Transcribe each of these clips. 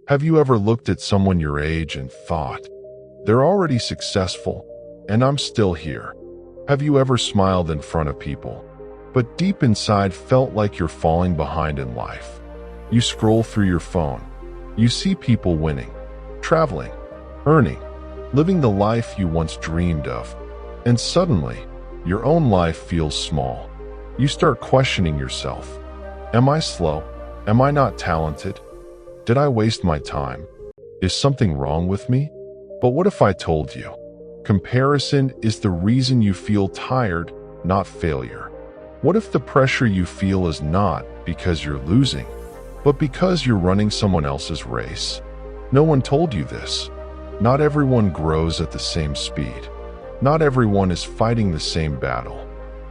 Have you ever looked at someone your age and thought, they're already successful, and I'm still here? Have you ever smiled in front of people, but deep inside felt like you're falling behind in life? You scroll through your phone. You see people winning, traveling, earning, living the life you once dreamed of, and suddenly, your own life feels small. You start questioning yourself. Am I slow? Am I not talented? Did I waste my time? Is something wrong with me? But what if I told you? Comparison is the reason you feel tired, not failure. What if the pressure you feel is not because you're losing, but because you're running someone else's race? No one told you this. Not everyone grows at the same speed. Not everyone is fighting the same battle.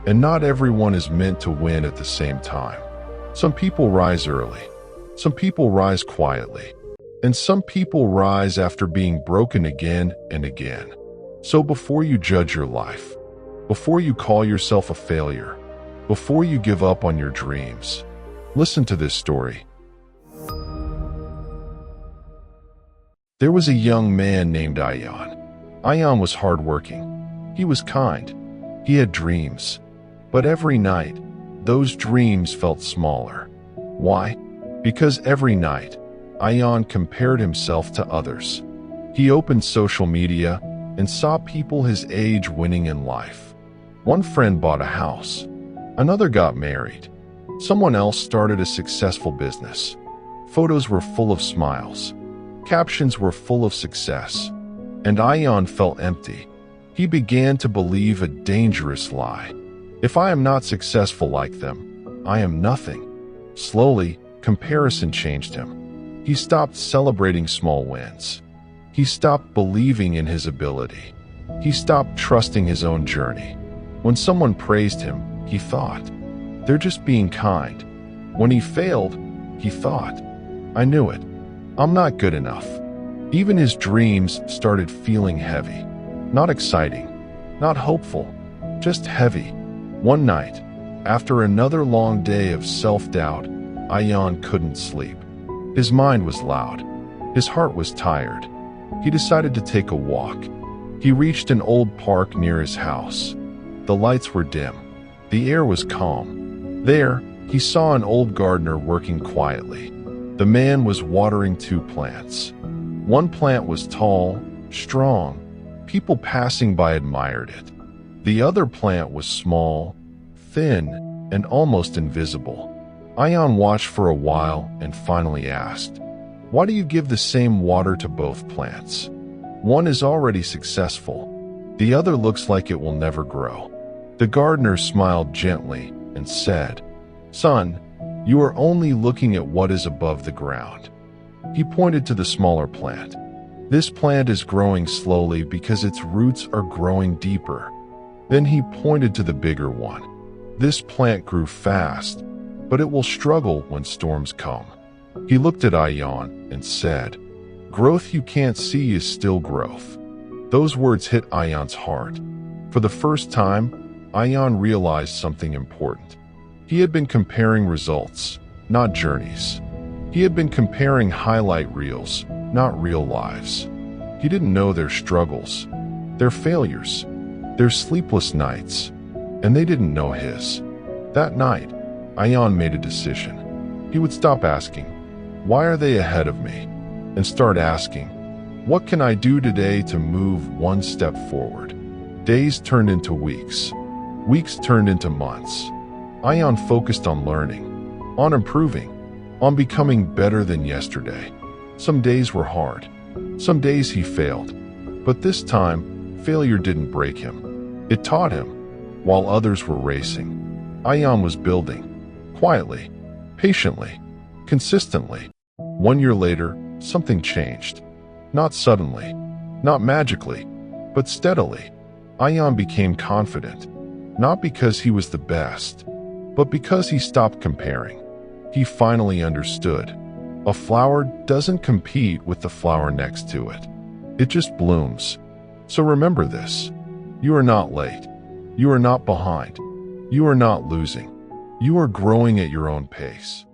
And not everyone is meant to win at the same time. Some people rise early. Some people rise quietly. And some people rise after being broken again and again. So before you judge your life, before you call yourself a failure, before you give up on your dreams, listen to this story. There was a young man named Ayaan. Ayaan was hardworking. He was kind. He had dreams. But every night, those dreams felt smaller. Why? Because every night, Ayaan compared himself to others. He opened social media and saw people his age winning in life. One friend bought a house. Another got married. Someone else started a successful business. Photos were full of smiles. Captions were full of success. And Ayaan felt empty. He began to believe a dangerous lie. If I am not successful like them, I am nothing. Slowly, comparison changed him. He stopped celebrating small wins. He stopped believing in his ability. He stopped trusting his own journey. When someone praised him, he thought, they're just being kind. When he failed, he thought, I knew it. I'm not good enough. Even his dreams started feeling heavy. Not exciting, not hopeful, just heavy. One night, after another long day of self-doubt, Ayaan couldn't sleep. His mind was loud. His heart was tired. He decided to take a walk. He reached an old park near his house. The lights were dim. The air was calm. There, he saw an old gardener working quietly. The man was watering two plants. One plant was tall, strong. People passing by admired it. The other plant was small, thin, and almost invisible. Ayaan watched for a while and finally asked, why do you give the same water to both plants? One is already successful. The other looks like it will never grow. The gardener smiled gently and said, son, you are only looking at what is above the ground. He pointed to the smaller plant. This plant is growing slowly because its roots are growing deeper. Then he pointed to the bigger one. This plant grew fast, but it will struggle when storms come. He looked at Ayaan and said, growth you can't see is still growth. Those words hit Ayaan's heart. For the first time, Ayaan realized something important. He had been comparing results, not journeys. He had been comparing highlight reels, not real lives. He didn't know their struggles, their failures, their sleepless nights, and they didn't know his. That night, Ayaan made a decision. He would stop asking, why are they ahead of me? And start asking, what can I do today to move one step forward? Days turned into weeks. Weeks turned into months. Ayaan focused on learning, on improving, on becoming better than yesterday. Some days were hard. Some days he failed. But this time, failure didn't break him. It taught him. While others were racing, Ayaan was building, quietly, patiently, consistently. 1 year later, something changed. Not suddenly, not magically, but steadily. Ayaan became confident, not because he was the best, but because he stopped comparing. He finally understood. A flower doesn't compete with the flower next to it. It just blooms. So remember this. You are not late. You are not behind. You are not losing. You are growing at your own pace.